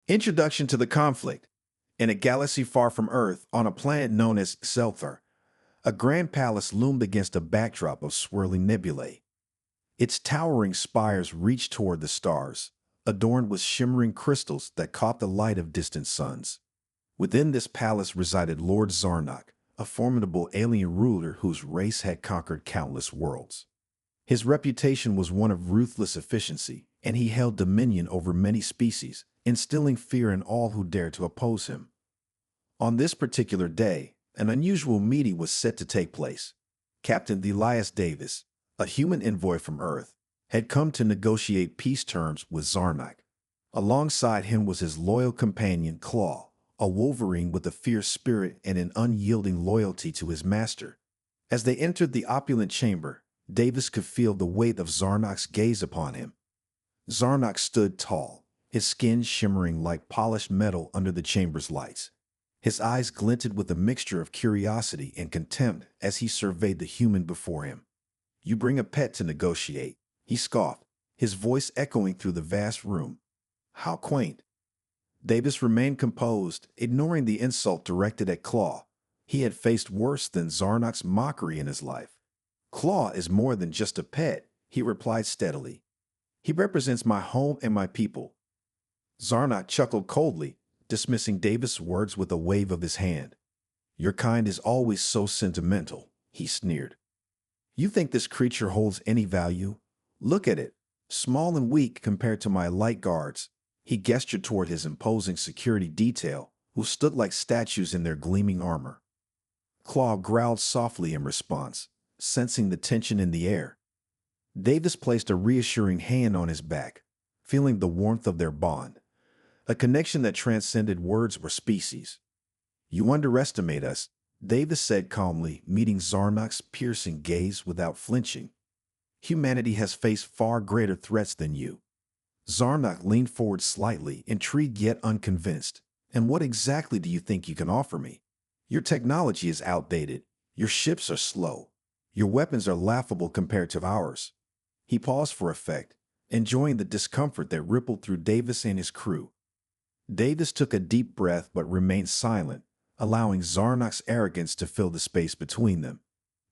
Introduction to the conflict. In a galaxy far from Earth, on a planet known as Selthar, a grand palace loomed against a backdrop of swirling nebulae. Its towering spires reached toward the stars, adorned with shimmering crystals that caught the light of distant suns. Within this palace resided Lord Zarnak, a formidable alien ruler whose race had conquered countless worlds. His reputation was one of ruthless efficiency, and he held dominion over many species, instilling fear in all who dared to oppose him. On this particular day, an unusual meeting was set to take place. Captain Elias Davis, a human envoy from Earth, had come to negotiate peace terms with Zarnak. Alongside him was his loyal companion Claw, a Wolverine with a fierce spirit and an unyielding loyalty to his master. As they entered the opulent chamber, Davis could feel the weight of Zarnak's gaze upon him. Zarnak stood tall, his skin shimmering like polished metal under the chamber's lights. His eyes glinted with a mixture of curiosity and contempt as he surveyed the human before him. "You bring a pet to negotiate," he scoffed, his voice echoing through the vast room. "How quaint." Davis remained composed, ignoring the insult directed at Claw. He had faced worse than Zarnak's mockery in his life. "Claw is more than just a pet," he replied steadily. "He represents my home and my people." Zarnak chuckled coldly, dismissing Davis' words with a wave of his hand. "Your kind is always so sentimental," he sneered. "You think this creature holds any value? Look at it, small and weak compared to my light guards." He gestured toward his imposing security detail, who stood like statues in their gleaming armor. Claw growled softly in response, sensing the tension in the air. Davis placed a reassuring hand on his back, feeling the warmth of their bond, a connection that transcended words or species. "You underestimate us," Davis said calmly, meeting Zarnak's piercing gaze without flinching. "Humanity has faced far greater threats than you." Zarnak leaned forward slightly, intrigued yet unconvinced. "And what exactly do you think you can offer me? Your technology is outdated. Your ships are slow. Your weapons are laughable compared to ours." He paused for effect, enjoying the discomfort that rippled through Davis and his crew. Davis took a deep breath but remained silent, allowing Zarnak's arrogance to fill the space between them.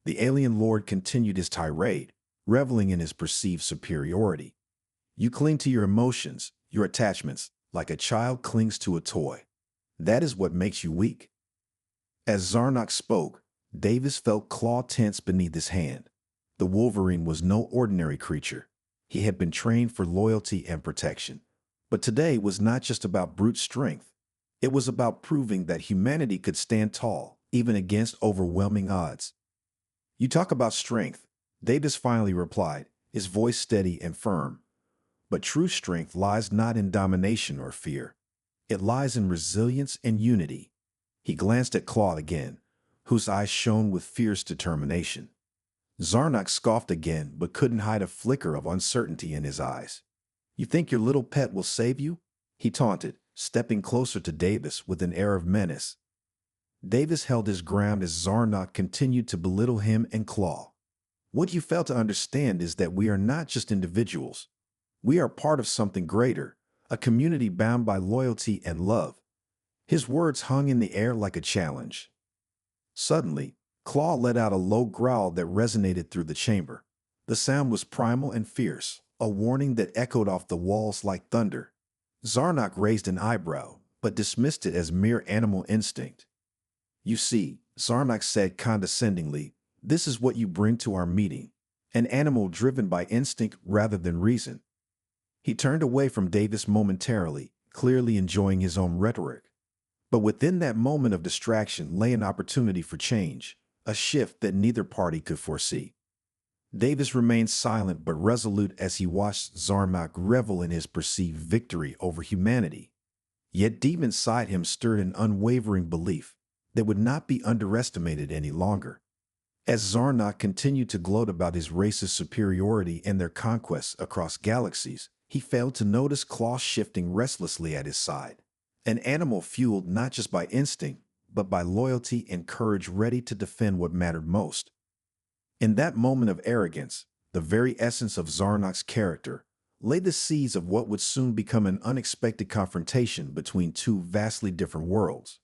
The alien lord continued his tirade, reveling in his perceived superiority. "You cling to your emotions, your attachments, like a child clings to a toy. That is what makes you weak." As Zarnak spoke, Davis felt Claw tense beneath his hand. The Wolverine was no ordinary creature. He had been trained for loyalty and protection. But today was not just about brute strength. It was about proving that humanity could stand tall, even against overwhelming odds. "You talk about strength," Davis finally replied, his voice steady and firm. "But true strength lies not in domination or fear. It lies in resilience and unity." He glanced at Claw again, whose eyes shone with fierce determination. Zarnak scoffed again, but couldn't hide a flicker of uncertainty in his eyes. "You think your little pet will save you?" he taunted, stepping closer to Davis with an air of menace. Davis held his ground as Zarnak continued to belittle him and Claw. "What you fail to understand is that we are not just individuals. We are part of something greater, a community bound by loyalty and love." His words hung in the air like a challenge. Suddenly, Claw let out a low growl that resonated through the chamber. The sound was primal and fierce, a warning that echoed off the walls like thunder. Zarnak raised an eyebrow, but dismissed it as mere animal instinct. "You see," Zarnak said condescendingly, "this is what you bring to our meeting, an animal driven by instinct rather than reason." He turned away from Davis momentarily, clearly enjoying his own rhetoric. But within that moment of distraction lay an opportunity for change, a shift that neither party could foresee. Davis remained silent but resolute as he watched Zarnak revel in his perceived victory over humanity. Yet deep inside him stirred an unwavering belief that would not be underestimated any longer. As Zarnak continued to gloat about his race's superiority and their conquests across galaxies, he failed to notice Claw shifting restlessly at his side. An animal fueled not just by instinct, but by loyalty and courage ready to defend what mattered most. In that moment of arrogance, the very essence of Zarnak's character, laid the seeds of what would soon become an unexpected confrontation between two vastly different worlds.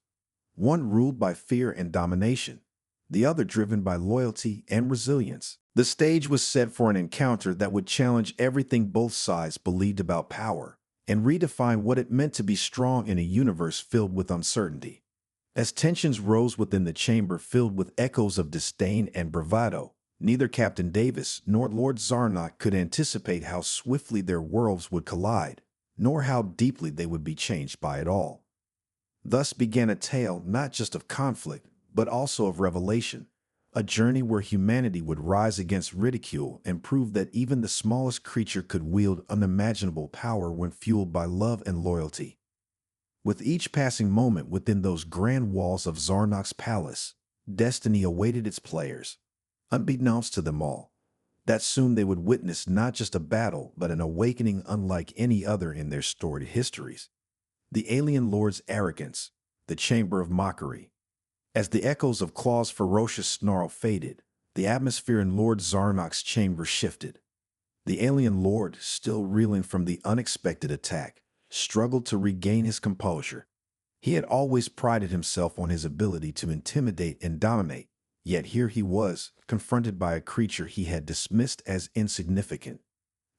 One ruled by fear and domination, the other driven by loyalty and resilience. The stage was set for an encounter that would challenge everything both sides believed about power and redefine what it meant to be strong in a universe filled with uncertainty. As tensions rose within the chamber filled with echoes of disdain and bravado, neither Captain Davis nor Lord Zarnock could anticipate how swiftly their worlds would collide, nor how deeply they would be changed by it all. Thus began a tale not just of conflict, but also of revelation, a journey where humanity would rise against ridicule and prove that even the smallest creature could wield unimaginable power when fueled by love and loyalty. With each passing moment within those grand walls of Zarnock's palace, destiny awaited its players, unbeknownst to them all, that soon they would witness not just a battle, but an awakening unlike any other in their storied histories. The alien lord's arrogance, the chamber of mockery. As the echoes of Claw's ferocious snarl faded, the atmosphere in Lord Zarnock's chamber shifted. The alien lord, still reeling from the unexpected attack, struggled to regain his composure. He had always prided himself on his ability to intimidate and dominate, yet here he was, confronted by a creature he had dismissed as insignificant.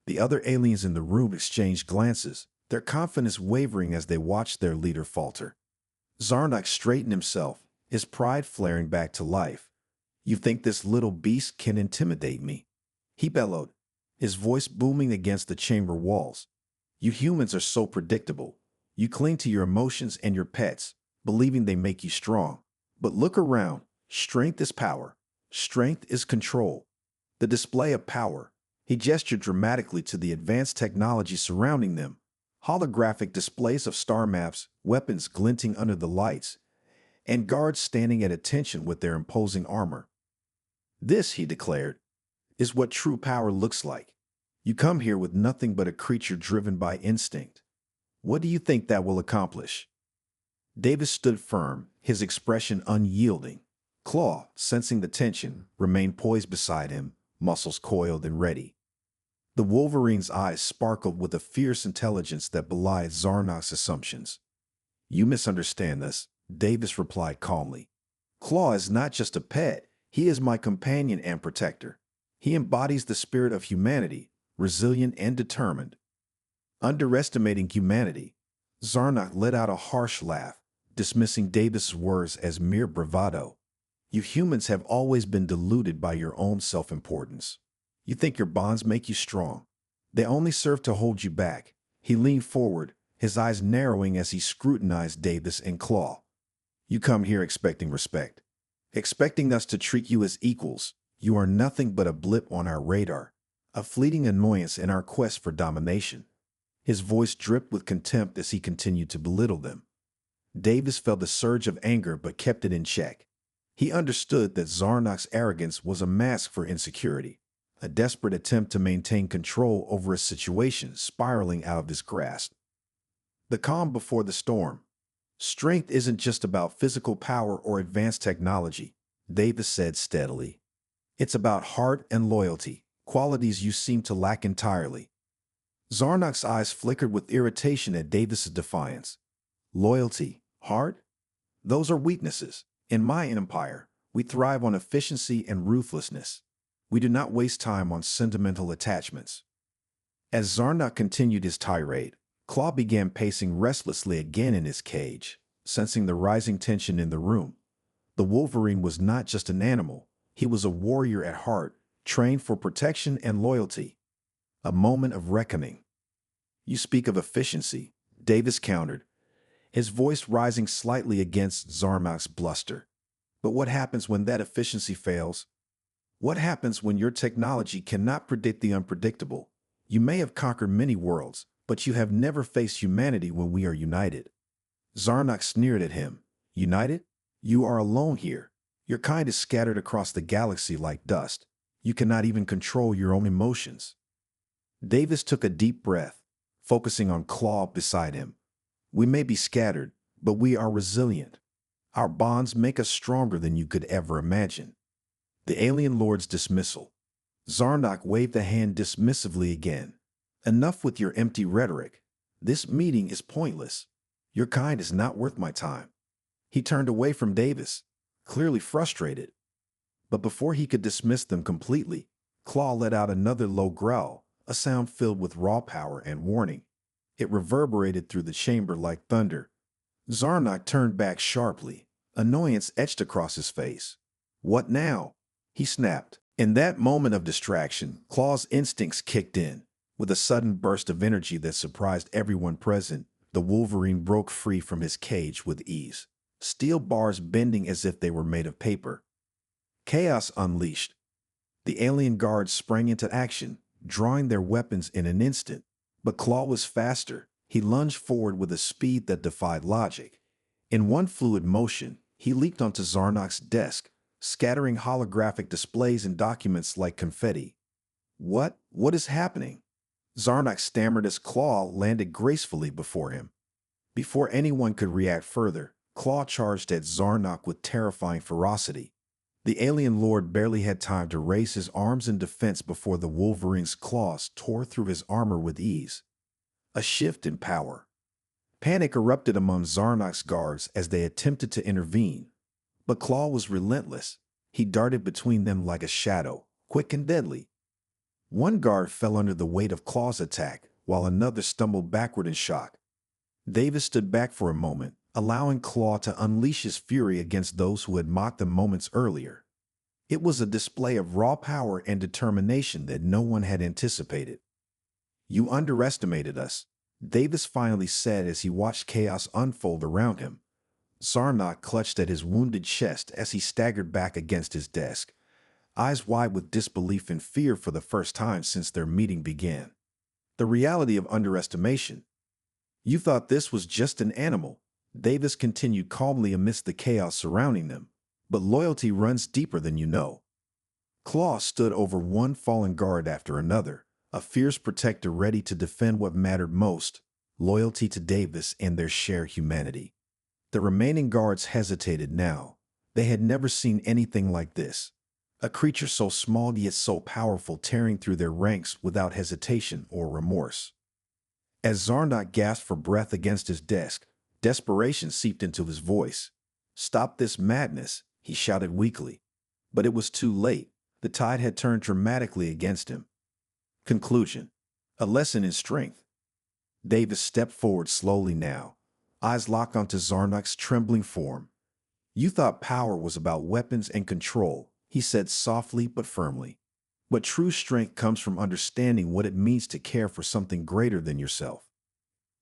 The other aliens in the room exchanged glances, their confidence wavering as they watched their leader falter. Zarnock straightened himself, his pride flaring back to life. "You think this little beast can intimidate me?" he bellowed, his voice booming against the chamber walls. "You humans are so predictable. You cling to your emotions and your pets, believing they make you strong. But look around. Strength is power. Strength is control." The display of power. He gestured dramatically to the advanced technology surrounding them. Holographic displays of star maps, weapons glinting under the lights, and guards standing at attention with their imposing armor. "This," he declared, "is what true power looks like. You come here with nothing but a creature driven by instinct. What do you think that will accomplish?" Davis stood firm, his expression unyielding. Claw, sensing the tension, remained poised beside him, muscles coiled and ready. The Wolverine's eyes sparkled with a fierce intelligence that belied Zarnock's assumptions. "You misunderstand this," Davis replied calmly. "Claw is not just a pet, he is my companion and protector. He embodies the spirit of humanity, resilient and determined." Underestimating humanity, Zarnock let out a harsh laugh, dismissing Davis's words as mere bravado. "You humans have always been deluded by your own self-importance. You think your bonds make you strong. They only serve to hold you back." He leaned forward, his eyes narrowing as he scrutinized Davis and Claw. "You come here expecting respect, expecting us to treat you as equals. You are nothing but a blip on our radar, a fleeting annoyance in our quest for domination." His voice dripped with contempt as he continued to belittle them. Davis felt a surge of anger but kept it in check. He understood that Zarnock's arrogance was a mask for insecurity, a desperate attempt to maintain control over a situation spiraling out of his grasp. The calm before the storm. "Strength isn't just about physical power or advanced technology," Davis said steadily. "It's about heart and loyalty, qualities you seem to lack entirely." Zarnock's eyes flickered with irritation at Davis's defiance. "Loyalty, heart? Those are weaknesses. In my empire, we thrive on efficiency and ruthlessness. We do not waste time on sentimental attachments." As Zarnock continued his tirade, Claw began pacing restlessly again in his cage, sensing the rising tension in the room. The Wolverine was not just an animal, he was a warrior at heart, trained for protection and loyalty. A moment of reckoning. "You speak of efficiency," Davis countered, his voice rising slightly against Zarnock's bluster. "But what happens when that efficiency fails? What happens when your technology cannot predict the unpredictable? You may have conquered many worlds, but you have never faced humanity when we are united." Zarnock sneered at him. "United? You are alone here. Your kind is scattered across the galaxy like dust. You cannot even control your own emotions." Davis took a deep breath, focusing on Claw beside him. "We may be scattered, but we are resilient. Our bonds make us stronger than you could ever imagine." The alien lord's dismissal. Zarnock waved a hand dismissively again. Enough with your empty rhetoric. This meeting is pointless. Your kind is not worth my time. He turned away from Davis, clearly frustrated. But before he could dismiss them completely, Claw let out another low growl, a sound filled with raw power and warning. It reverberated through the chamber like thunder. Zarnak turned back sharply, annoyance etched across his face. What now? He snapped. In that moment of distraction, Claw's instincts kicked in. With a sudden burst of energy that surprised everyone present, the Wolverine broke free from his cage with ease, steel bars bending as if they were made of paper. Chaos unleashed. The alien guards sprang into action, drawing their weapons in an instant. But Claw was faster. He lunged forward with a speed that defied logic. In one fluid motion, he leaped onto Zarnak's desk, scattering holographic displays and documents like confetti. What is happening? Zarnak stammered as Claw landed gracefully before him. Before anyone could react further, Claw charged at Zarnak with terrifying ferocity. The alien lord barely had time to raise his arms in defense before the Wolverine's claws tore through his armor with ease. A shift in power. Panic erupted among Zarnak's guards as they attempted to intervene. But Claw was relentless. He darted between them like a shadow, quick and deadly. One guard fell under the weight of Claw's attack, while another stumbled backward in shock. Davis stood back for a moment, allowing Claw to unleash his fury against those who had mocked them moments earlier. It was a display of raw power and determination that no one had anticipated. You underestimated us, Davis finally said as he watched chaos unfold around him. Zarnak clutched at his wounded chest as he staggered back against his desk, eyes wide with disbelief and fear for the first time since their meeting began. The reality of underestimation. You thought this was just an animal, Davis continued calmly amidst the chaos surrounding them, but loyalty runs deeper than you know. Claw stood over one fallen guard after another, a fierce protector ready to defend what mattered most, loyalty to Davis and their shared humanity. The remaining guards hesitated now. They had never seen anything like this. A creature so small yet so powerful tearing through their ranks without hesitation or remorse. As Zarnak gasped for breath against his desk, desperation seeped into his voice. Stop this madness, he shouted weakly. But it was too late. The tide had turned dramatically against him. Conclusion. A lesson in strength. Davis stepped forward slowly now, eyes locked onto Zarnak's trembling form. You thought power was about weapons and control, he said softly but firmly. But true strength comes from understanding what it means to care for something greater than yourself.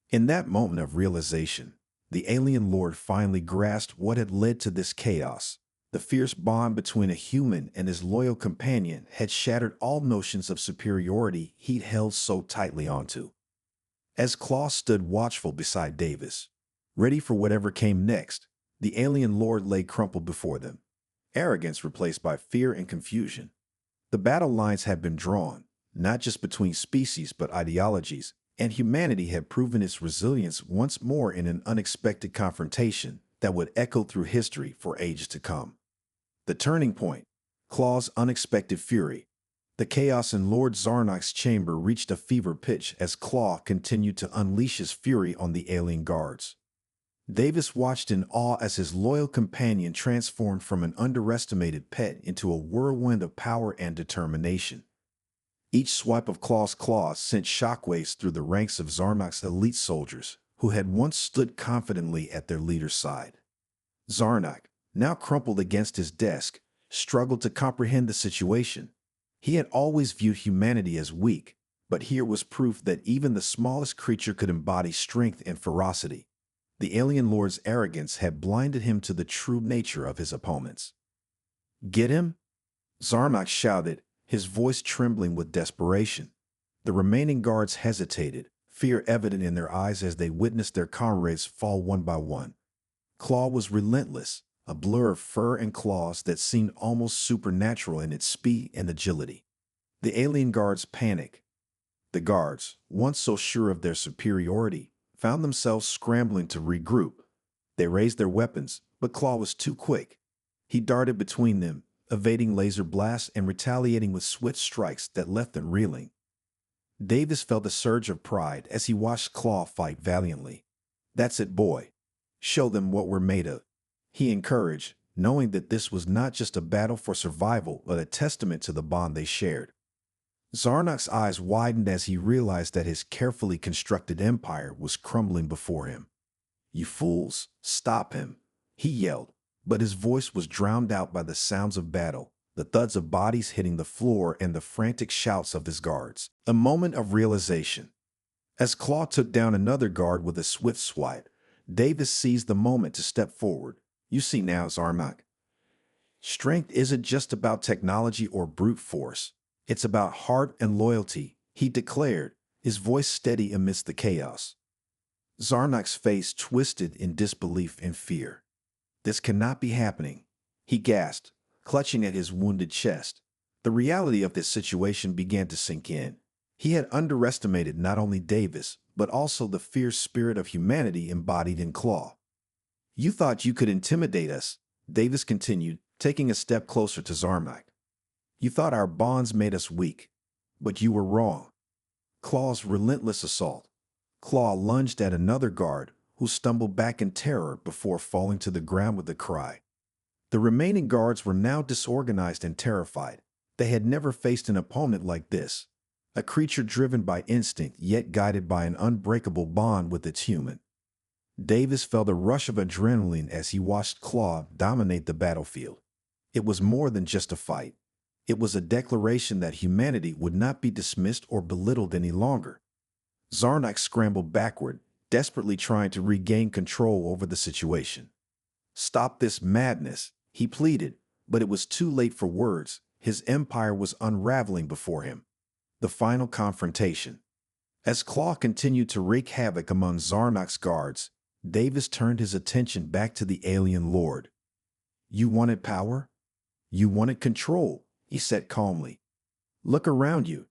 In that moment of realization, the alien lord finally grasped what had led to this chaos. The fierce bond between a human and his loyal companion had shattered all notions of superiority he'd held so tightly onto. As Claw stood watchful beside Davis, ready for whatever came next, the alien lord lay crumpled before them, arrogance replaced by fear and confusion. The battle lines had been drawn, not just between species but ideologies, and humanity had proven its resilience once more in an unexpected confrontation that would echo through history for ages to come. The turning point, Claw's unexpected fury. The chaos in Lord Zarnak's chamber reached a fever pitch as Claw continued to unleash his fury on the alien guards. Davis watched in awe as his loyal companion transformed from an underestimated pet into a whirlwind of power and determination. Each swipe of Claw's claws sent shockwaves through the ranks of Zarnak's elite soldiers, who had once stood confidently at their leader's side. Zarnak, now crumpled against his desk, struggled to comprehend the situation. He had always viewed humanity as weak, but here was proof that even the smallest creature could embody strength and ferocity. The alien lord's arrogance had blinded him to the true nature of his opponents. Get him? Zarnak shouted, his voice trembling with desperation. The remaining guards hesitated, fear evident in their eyes as they witnessed their comrades fall one by one. Claw was relentless, a blur of fur and claws that seemed almost supernatural in its speed and agility. The alien guards panicked. The guards, once so sure of their superiority, found themselves scrambling to regroup. They raised their weapons, but Claw was too quick. He darted between them, evading laser blasts and retaliating with swift strikes that left them reeling. Davis felt a surge of pride as he watched Claw fight valiantly. "That's it, boy. Show them what we're made of," he encouraged, knowing that this was not just a battle for survival but a testament to the bond they shared. Zarnak's eyes widened as he realized that his carefully constructed empire was crumbling before him. "You fools, stop him," he yelled, but his voice was drowned out by the sounds of battle, the thuds of bodies hitting the floor and the frantic shouts of his guards. A moment of realization. As Claw took down another guard with a swift swipe, Davis seized the moment to step forward. "You see now, Zarnak. Strength isn't just about technology or brute force. It's about heart and loyalty," he declared, his voice steady amidst the chaos. Zarnak's face twisted in disbelief and fear. "This cannot be happening," he gasped, clutching at his wounded chest. The reality of this situation began to sink in. He had underestimated not only Davis, but also the fierce spirit of humanity embodied in Claw. "You thought you could intimidate us," Davis continued, taking a step closer to Zarnak. "You thought our bonds made us weak, but you were wrong." Claw's relentless assault. Claw lunged at another guard, who stumbled back in terror before falling to the ground with a cry. The remaining guards were now disorganized and terrified. They had never faced an opponent like this, a creature driven by instinct yet guided by an unbreakable bond with its human. Davis felt a rush of adrenaline as he watched Claw dominate the battlefield. It was more than just a fight. It was a declaration that humanity would not be dismissed or belittled any longer. Zarnak scrambled backward, desperately trying to regain control over the situation. "Stop this madness," he pleaded, but it was too late for words. His empire was unraveling before him. The final confrontation. As Claw continued to wreak havoc among Zarnak's guards, Davis turned his attention back to the alien lord. "You wanted power? You wanted control," he said calmly. "Look around you.